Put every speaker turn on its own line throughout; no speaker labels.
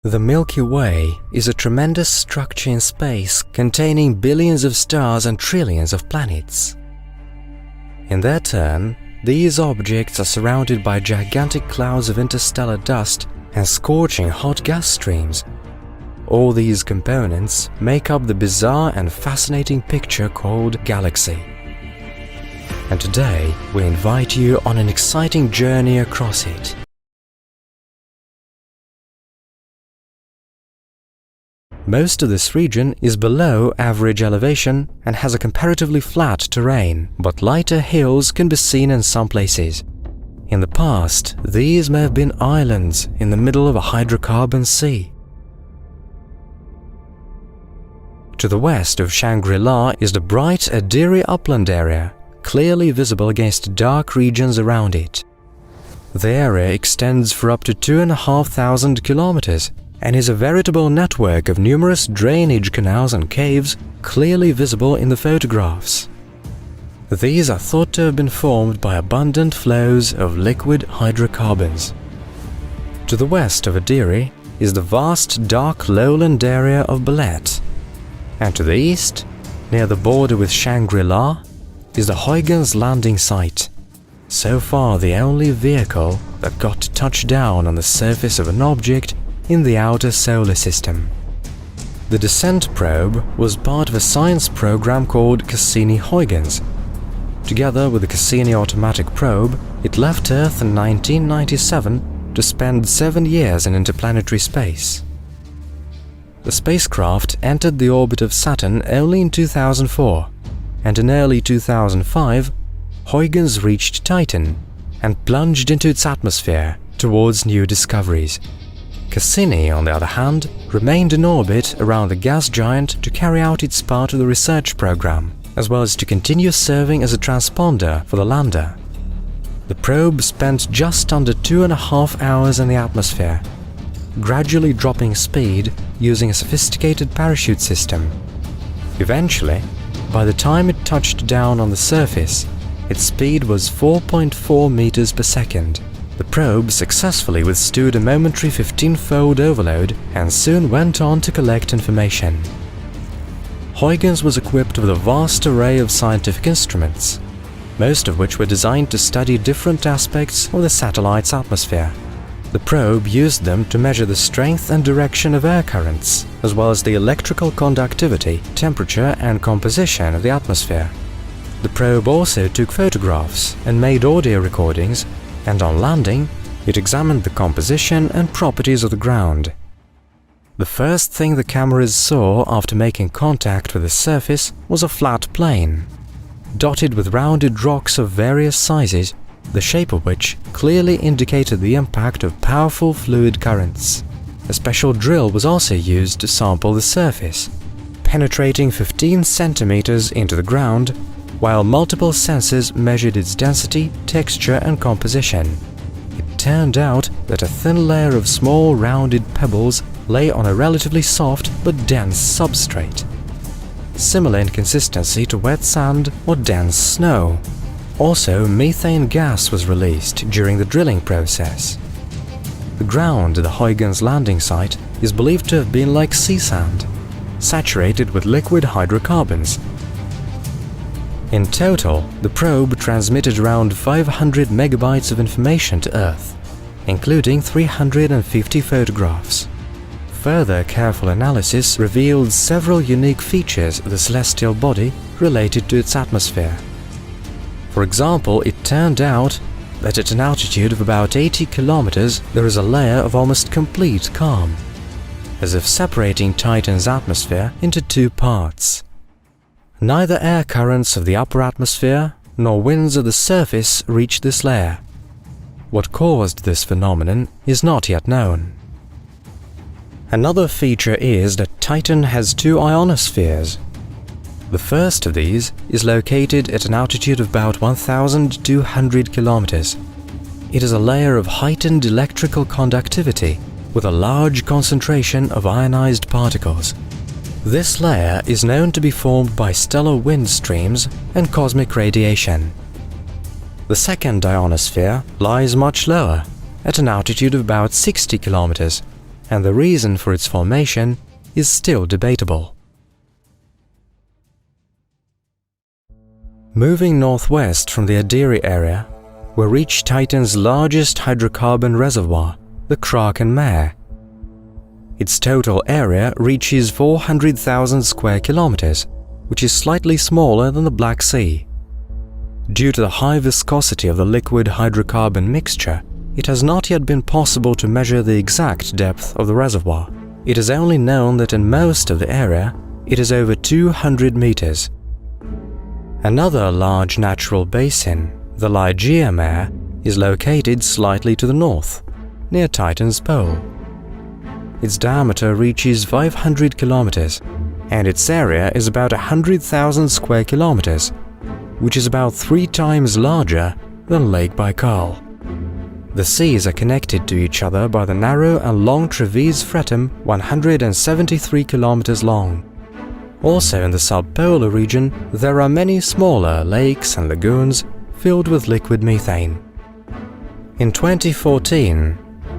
The Milky Way is a tremendous structure in space containing billions of stars and trillions of planets. In their turn, these objects are surrounded by gigantic clouds of interstellar dust and scorching hot gas streams. All these components make up the bizarre and fascinating picture called galaxy. And today, we invite you on an exciting journey across it. Most of this region is below average elevation and has a comparatively flat terrain, but lighter hills can be seen in some places. In the past, these may have been islands in the middle of a hydrocarbon sea. To the west of Shangri-La is the bright Adiri upland area, clearly visible against dark regions around it. The area extends for up to 2,500 kilometers and is a veritable network of numerous drainage canals and caves clearly visible in the photographs. These are thought to have been formed by abundant flows of liquid hydrocarbons. To the west of Adiri is the vast dark lowland area of Belait, and to the east, near the border with Shangri-La, is the Huygens landing site, so far the only vehicle that got to touch down on the surface of an object in the outer solar system. The descent probe was part of a science program called Cassini-Huygens. Together with the Cassini automatic probe, it left Earth in 1997 to spend 7 years in interplanetary space. The spacecraft entered the orbit of Saturn only in 2004, and in early 2005, Huygens reached Titan and plunged into its atmosphere towards new discoveries. Cassini, on the other hand, remained in orbit around the gas giant to carry out its part of the research program, as well as to continue serving as a transponder for the lander. The probe spent just under 2.5 hours in the atmosphere, gradually dropping speed using a sophisticated parachute system. Eventually, by the time it touched down on the surface, its speed was 4.4 meters per second. The probe successfully withstood a momentary 15-fold overload and soon went on to collect information. Huygens was equipped with a vast array of scientific instruments, most of which were designed to study different aspects of the satellite's atmosphere. The probe used them to measure the strength and direction of air currents, as well as the electrical conductivity, temperature and composition of the atmosphere. The probe also took photographs and made audio recordings, and on landing, it examined the composition and properties of the ground. The first thing the cameras saw after making contact with the surface was a flat plain, dotted with rounded rocks of various sizes, the shape of which clearly indicated the impact of powerful fluid currents. A special drill was also used to sample the surface, penetrating 15 centimeters into the ground, while multiple sensors measured its density, texture and composition. It turned out that a thin layer of small rounded pebbles lay on a relatively soft but dense substrate, similar in consistency to wet sand or dense snow. Also, methane gas was released during the drilling process. The ground at the Huygens landing site is believed to have been like sea sand, saturated with liquid hydrocarbons. In total, the probe transmitted around 500 megabytes of information to Earth, including 350 photographs. Further careful analysis revealed several unique features of the celestial body related to its atmosphere. For example, it turned out that at an altitude of about 80 kilometers there is a layer of almost complete calm, as if separating Titan's atmosphere into two parts. Neither air currents of the upper atmosphere nor winds of the surface reach this layer. What caused this phenomenon is not yet known. Another feature is that Titan has two ionospheres. The first of these is located at an altitude of about 1,200 kilometers. It is a layer of heightened electrical conductivity with a large concentration of ionized particles. This layer is known to be formed by stellar wind streams and cosmic radiation. The second ionosphere lies much lower, at an altitude of about 60 kilometers, and the reason for its formation is still debatable. Moving northwest from the Adiri area, we reach Titan's largest hydrocarbon reservoir, the Kraken Mare. Its total area reaches 400,000 square kilometers, which is slightly smaller than the Black Sea. Due to the high viscosity of the liquid hydrocarbon mixture, it has not yet been possible to measure the exact depth of the reservoir. It is only known that in most of the area, it is over 200 meters. Another large natural basin, the Ligeia Mare, is located slightly to the north, near Titan's pole. Its diameter reaches 500 kilometers, and its area is about 100,000 square kilometers, which is about 3 times larger than Lake Baikal. The seas are connected to each other by the narrow and long Treves Fretum, 173 kilometers long. Also in the subpolar region, there are many smaller lakes and lagoons filled with liquid methane. In 2014,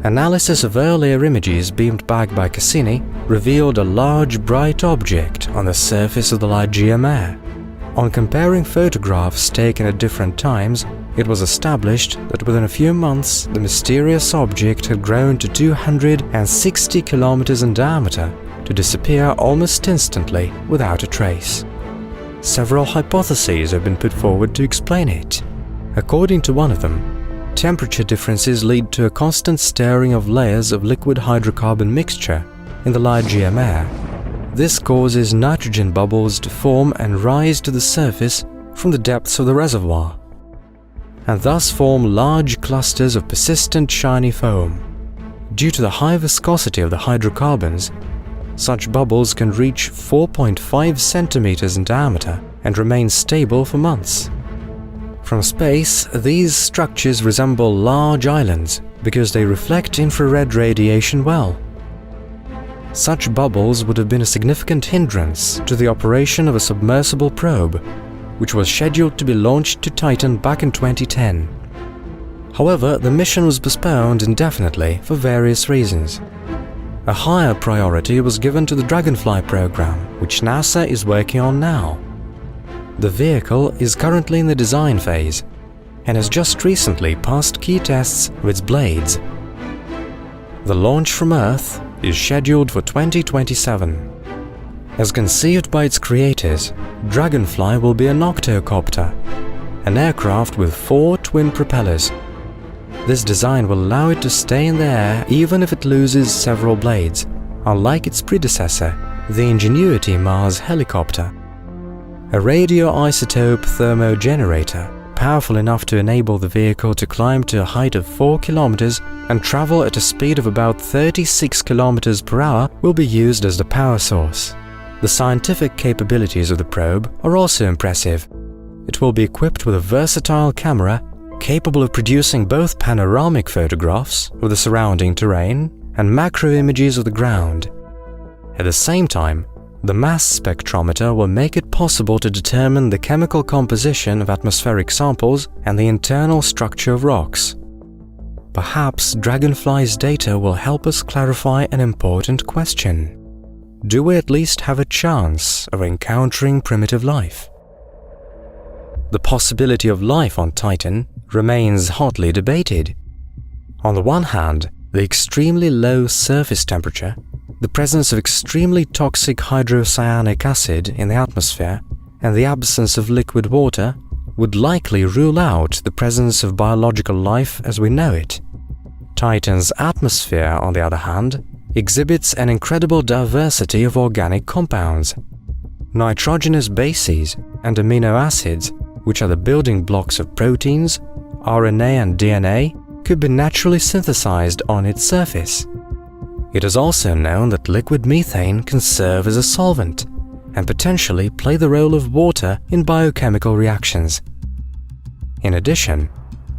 analysis of earlier images beamed back by Cassini revealed a large bright object on the surface of the Ligeia Mare. On comparing photographs taken at different times, it was established that within a few months the mysterious object had grown to 260 kilometers in diameter, to disappear almost instantly without a trace. Several hypotheses have been put forward to explain it. According to one of them, temperature differences lead to a constant stirring of layers of liquid hydrocarbon mixture in the Ligeia Mare. This causes nitrogen bubbles to form and rise to the surface from the depths of the reservoir, and thus form large clusters of persistent shiny foam. Due to the high viscosity of the hydrocarbons, such bubbles can reach 4.5 centimeters in diameter and remain stable for months. From space, these structures resemble large islands because they reflect infrared radiation well. Such bubbles would have been a significant hindrance to the operation of a submersible probe, which was scheduled to be launched to Titan back in 2010. However, the mission was postponed indefinitely for various reasons. A higher priority was given to the Dragonfly program, which NASA is working on now. The vehicle is currently in the design phase and has just recently passed key tests of its blades. The launch from Earth is scheduled for 2027. As conceived by its creators, Dragonfly will be an octocopter, an aircraft with 4 twin propellers. This design will allow it to stay in the air even if it loses several blades, unlike its predecessor, the Ingenuity Mars helicopter. A radioisotope thermogenerator, powerful enough to enable the vehicle to climb to a height of 4 kilometers and travel at a speed of about 36 kilometers per hour, will be used as the power source. The scientific capabilities of the probe are also impressive. It will be equipped with a versatile camera capable of producing both panoramic photographs of the surrounding terrain and macro images of the ground. At the same time, the mass spectrometer will make it possible to determine the chemical composition of atmospheric samples and the internal structure of rocks. Perhaps Dragonfly's data will help us clarify an important question. Do we at least have a chance of encountering primitive life? The possibility of life on Titan remains hotly debated. On the one hand, the extremely low surface temperature, the presence of extremely toxic hydrocyanic acid in the atmosphere, and the absence of liquid water would likely rule out the presence of biological life as we know it. Titan's atmosphere, on the other hand, exhibits an incredible diversity of organic compounds. Nitrogenous bases and amino acids, which are the building blocks of proteins, RNA and DNA, could be naturally synthesized on its surface. It is also known that liquid methane can serve as a solvent and potentially play the role of water in biochemical reactions. In addition,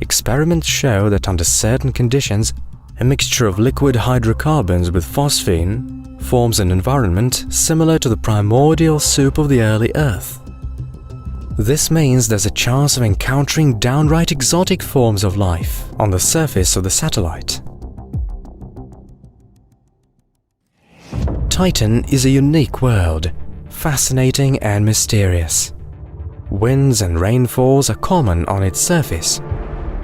experiments show that under certain conditions, a mixture of liquid hydrocarbons with phosphine forms an environment similar to the primordial soup of the early Earth. This means there's a chance of encountering downright exotic forms of life on the surface of the satellite. Titan is a unique world, fascinating and mysterious. Winds and rainfalls are common on its surface,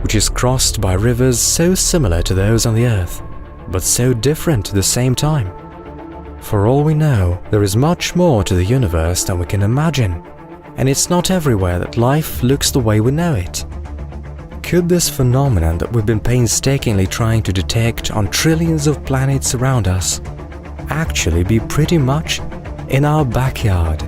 which is crossed by rivers so similar to those on the Earth, but so different at the same time. For all we know, there is much more to the universe than we can imagine, and it's not everywhere that life looks the way we know it. Could this phenomenon that we've been painstakingly trying to detect on trillions of planets around us actually be pretty much in our backyard?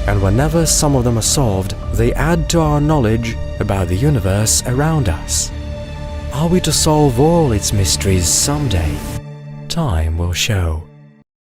And whenever some of them are solved, they add to our knowledge about the universe around us. Are we to solve all its mysteries someday? Time will show.